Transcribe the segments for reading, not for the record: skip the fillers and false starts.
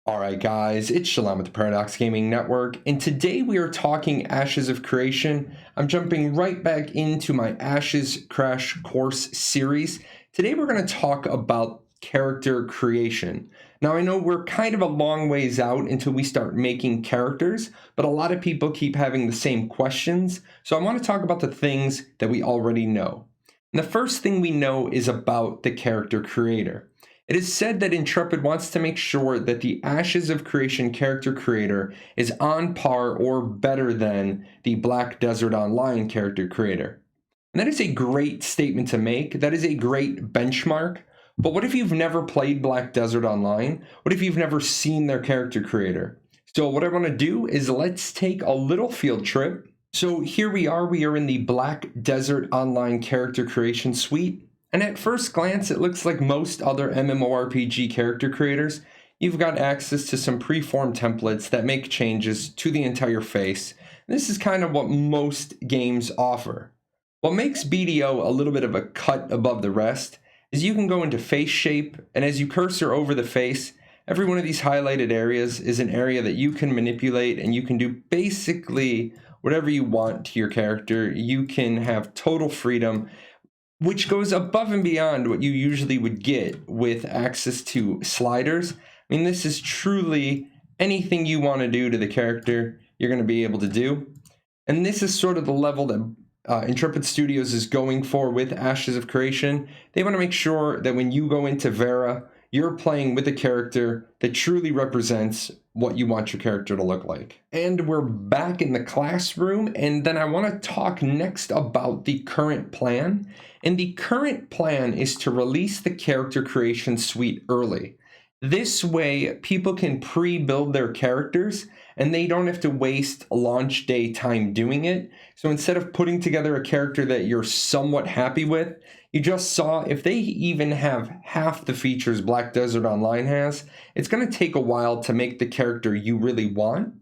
Alright guys, it's Jahlon with the Paradox Gaming Network, and today we are talking Ashes of Creation. I'm jumping right back into my Ashes Crash Course series. Today we're going to talk about character creation. Now I know we're kind of a long ways out until we start making characters, but a lot of people keep having the same questions, so I want to talk about the things that we already know. And the first thing we know is about the character creator. It is said that Intrepid wants to make sure that the Ashes of Creation character creator is on par or better than the Black Desert Online character creator. And that is a great statement to make. That is a great benchmark. But what if you've never played Black Desert Online? What if you've never seen their character creator? So what I want to do is let's take a little field trip. So here we are in the Black Desert Online character creation suite. And at first glance, it looks like most other MMORPG character creators. You've got access to some preformed templates that make changes to the entire face. This is kind of what most games offer. What makes BDO a little bit of a cut above the rest is you can go into face shape, and as you cursor over the face, every one of these highlighted areas is an area that you can manipulate, and you can do basically whatever you want to your character. You can have total freedom, which goes above and beyond what you usually would get with access to sliders. I mean, this is truly anything you want to do to the character, you're going to be able to do. And this is sort of the level that Intrepid Studios is going for with Ashes of Creation. They want to make sure that when you go into Vera, you're playing with a character that truly represents what you want your character to look like. And we're back in the classroom, and then I want to talk next about the current plan. And the current plan is to release the character creation suite early. This way, people can pre-build their characters, and they don't have to waste launch day time doing it. So instead of putting together a character that you're somewhat happy with, you just saw if they even have half the features Black Desert Online has, it's going to take a while to make the character you really want.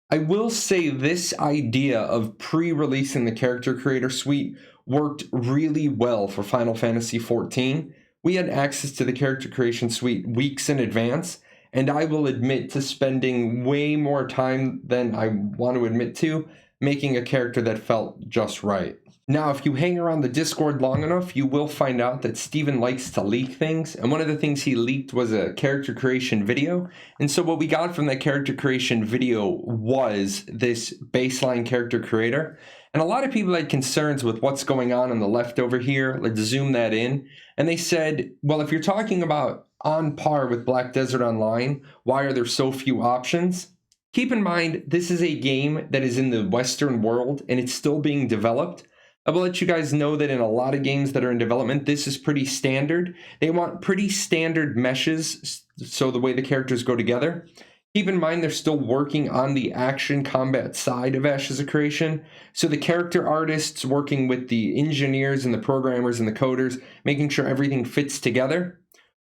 I will say this idea of pre-releasing the character creator suite worked really well for Final Fantasy XIV. We had access to the character creation suite weeks in advance, and I will admit to spending way more time than I want to admit to making a character that felt just right. Now, if you hang around the Discord long enough, you will find out that Steven likes to leak things, and one of the things he leaked was a character creation video. And so what we got from that character creation video was this baseline character creator. And a lot of people had concerns with what's going on the left over here. Let's zoom that in. And they said, well, if you're talking about on par with Black Desert Online, why are there so few options? Keep in mind, this is a game that is in the Western world, and it's still being developed. I will let you guys know that in a lot of games that are in development, this is pretty standard. They want pretty standard meshes, so the way the characters go together. Keep in mind, they're still working on the action combat side of Ashes of Creation. So the character artists working with the engineers and the programmers and the coders, making sure everything fits together.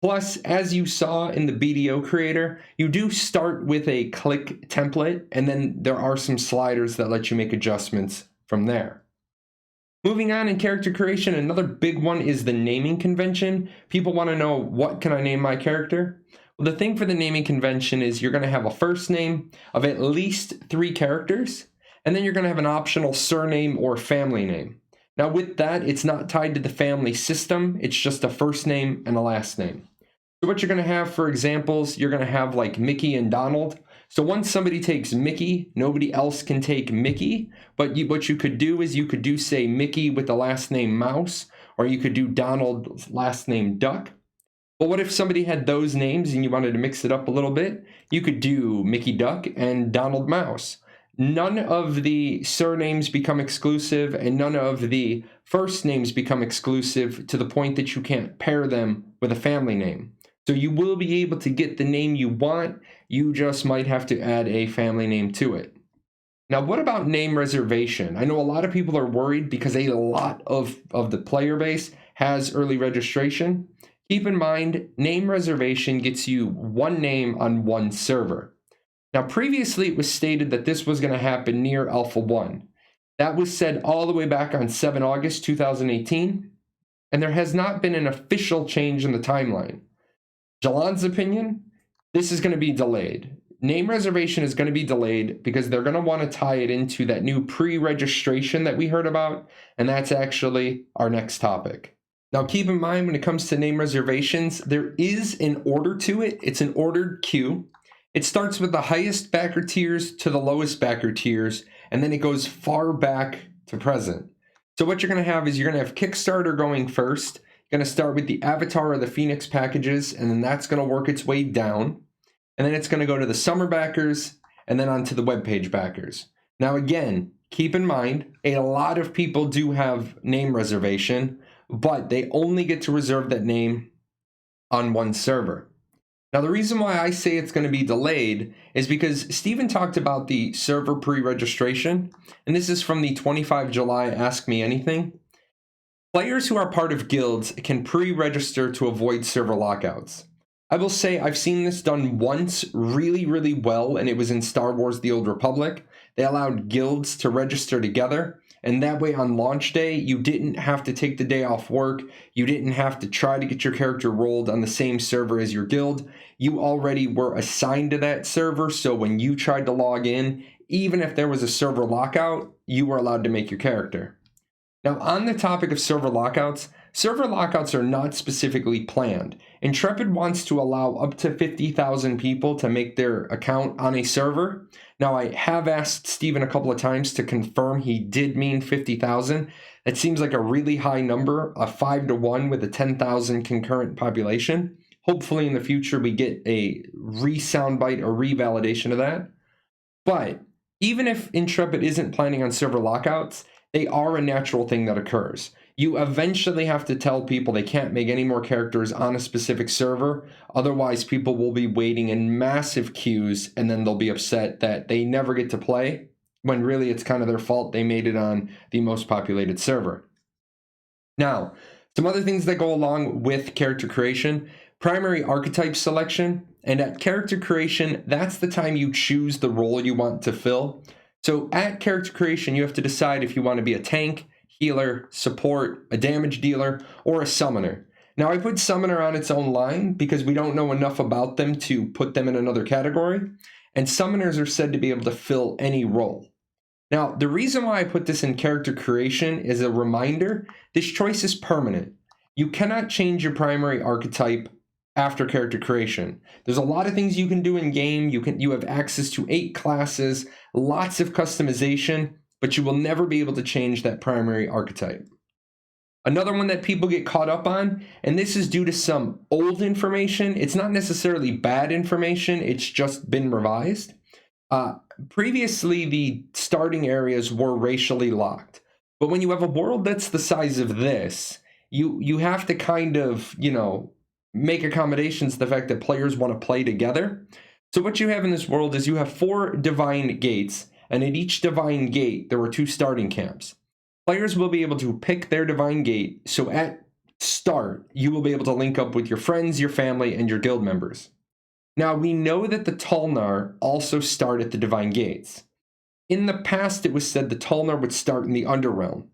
Plus, as you saw in the BDO creator, you do start with a click template, and then there are some sliders that let you make adjustments from there. Moving on in character creation, another big one is the naming convention. People want to know, what can I name my character? Well, the thing for the naming convention is you're going to have a first name of at least 3 characters, and then you're going to have an optional surname or family name. Now with that, it's not tied to the family system, it's just a first name and a last name. So what you're going to have for examples, you're going to have like Mickey and Donald. So once somebody takes Mickey, nobody else can take Mickey, but what you could do is you could do, say, Mickey with the last name Mouse, or you could do Donald's last name Duck. But what if somebody had those names and you wanted to mix it up a little bit? You could do Mickey Duck and Donald Mouse. None of the surnames become exclusive, and none of the first names become exclusive to the point that you can't pair them with a family name. So you will be able to get the name you want, you just might have to add a family name to it. Now, what about name reservation? I know a lot of people are worried because a lot of the player base has early registration. Keep in mind, name reservation gets you one name on one server. Now, previously it was stated that this was going to happen near Alpha 1. That was said all the way back on 7 August 2018, and there has not been an official change in the timeline. Jahlon's opinion, this is going to be delayed. Name reservation is going to be delayed because they're going to want to tie it into that new pre-registration that we heard about, and that's actually our next topic. Now, keep in mind when it comes to name reservations, there is an order to it. It's an ordered queue. It starts with the highest backer tiers to the lowest backer tiers, and then it goes far back to present. So what you're going to have is you're going to have Kickstarter going first. You're going to start with the Avatar or the Phoenix packages, and then that's going to work its way down. And then it's going to go to the summer backers and then onto the webpage backers. Now, again, keep in mind, a lot of people do have name reservation, but they only get to reserve that name on one server. Now, the reason why I say it's going to be delayed is because Steven talked about the server pre-registration, and this is from the 25 July Ask Me Anything. Players who are part of guilds can pre-register to avoid server lockouts. I will say I've seen this done once really, really well, and it was in Star Wars The Old Republic. They allowed guilds to register together, and that way on launch day, you didn't have to take the day off work. You didn't have to try to get your character rolled on the same server as your guild. You already were assigned to that server, so when you tried to log in, even if there was a server lockout, you were allowed to make your character. Now, on the topic of server lockouts are not specifically planned. Intrepid wants to allow up to 50,000 people to make their account on a server. Now, I have asked Steven a couple of times to confirm he did mean 50,000. That seems like a really high number, a 5-to-1 with a 10,000 concurrent population. Hopefully in the future we get a re-soundbite or revalidation of that. But even if Intrepid isn't planning on server lockouts, they are a natural thing that occurs. You eventually have to tell people they can't make any more characters on a specific server. Otherwise, people will be waiting in massive queues, and then they'll be upset that they never get to play, when really it's kind of their fault they made it on the most populated server. Now, some other things that go along with character creation: primary archetype selection. And at character creation, that's the time you choose the role you want to fill. So at character creation, you have to decide if you want to be a tank, healer, support, a damage dealer, or a summoner. Now, I put summoner on its own line because we don't know enough about them to put them in another category, and summoners are said to be able to fill any role. Now, the reason why I put this in character creation is a reminder: this choice is permanent. You cannot change your primary archetype after character creation. There's a lot of things you can do in game. You have access to 8 classes, lots of customization, but you will never be able to change that primary archetype. Another one that people get caught up on, and this is due to some old information. It's not necessarily bad information, it's just been revised. Previously, the starting areas were racially locked, but when you have a world that's the size of this, you have to kind of, make accommodations to the fact that players want to play together. So what you have in this world is you have 4 divine gates, and at each divine gate, there are 2 starting camps. Players will be able to pick their divine gate, so at start, you will be able to link up with your friends, your family, and your guild members. Now, we know that the Talnar also start at the divine gates. In the past, it was said the Talnar would start in the Underrealm.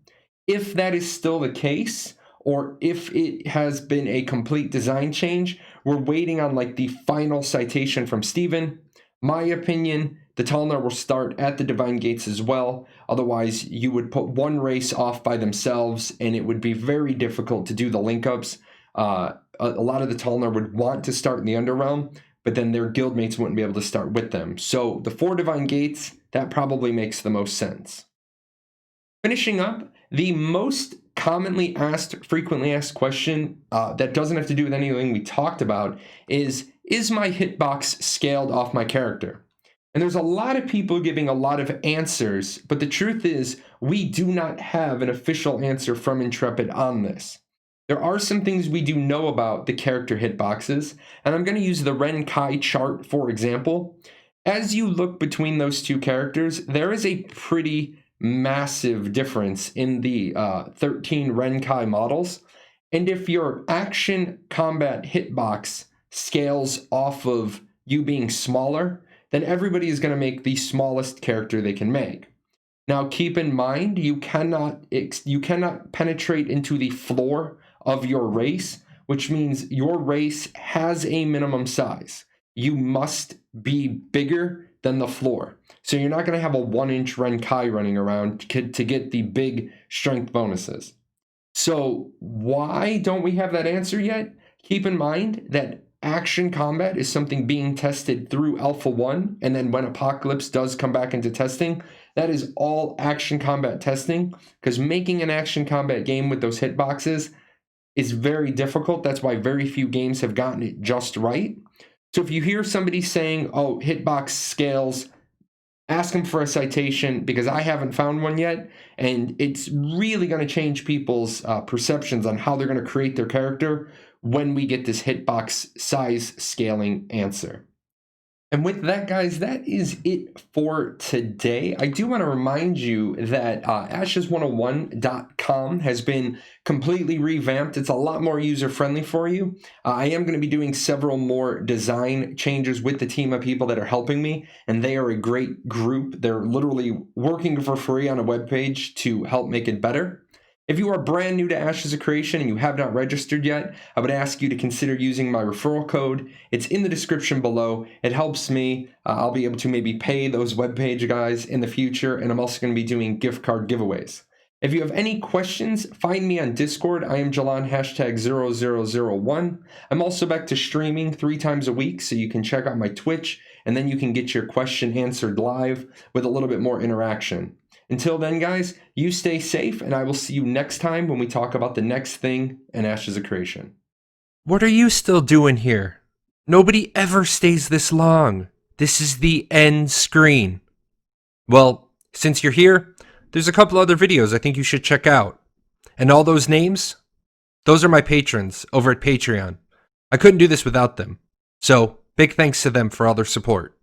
If that is still the case, or if it has been a complete design change, we're waiting on the final citation from Steven. My opinion, the Talnar will start at the Divine Gates as well. Otherwise, you would put one race off by themselves, and it would be very difficult to do the link-ups. A lot of the Talnar would want to start in the Underrealm, but then their guildmates wouldn't be able to start with them. So the 4 Divine Gates, that probably makes the most sense. Finishing up, the most commonly asked, frequently asked question that doesn't have to do with anything we talked about is my hitbox scaled off my character? And there's a lot of people giving a lot of answers, but the truth is we do not have an official answer from Intrepid on this. There are some things we do know about the character hitboxes, and I'm going to use the Ren-Kai chart for example. As you look between those 2 characters, there is a pretty massive difference in the 13 Ren-Kai models. And if your action combat hitbox scales off of you being smaller, then everybody is going to make the smallest character they can make. Now, keep in mind, you cannot penetrate into the floor of your race, which means your race has a minimum size. you must be bigger than the floor. So you're not going to have a 1-inch Renkai running around to get the big strength bonuses. So why don't we have that answer yet? Keep in mind that action combat is something being tested through Alpha 1, and then when Apocalypse does come back into testing, that is all action combat testing, because making an action combat game with those hitboxes is very difficult. That's why very few games have gotten it just right. So if you hear somebody saying, oh, hitbox scales, ask them for a citation, because I haven't found one yet, and it's really going to change people's perceptions on how they're going to create their character when we get this hitbox size scaling answer. And with that, guys, that is it for today. I do want to remind you that ashes101.com has been completely revamped. It's a lot more user-friendly for you. I am going to be doing several more design changes with the team of people that are helping me, and they are a great group. They're literally working for free on a webpage to help make it better. If you are brand new to Ashes of Creation and you have not registered yet, I would ask you to consider using my referral code. It's in the description below. It helps me. I'll be able to maybe pay those webpage guys in the future, and I'm also going to be doing gift card giveaways. If you have any questions, find me on Discord. I am Jahlon #0001. I'm also back to streaming 3 times a week, so you can check out my Twitch, and then you can get your question answered live with a little bit more interaction. Until then, guys, you stay safe, and I will see you next time when we talk about the next thing in Ashes of Creation. What are you still doing here? Nobody ever stays this long. This is the end screen. Well, since you're here, there's a couple other videos I think you should check out. And all those names, those are my patrons over at Patreon. I couldn't do this without them. So, big thanks to them for all their support.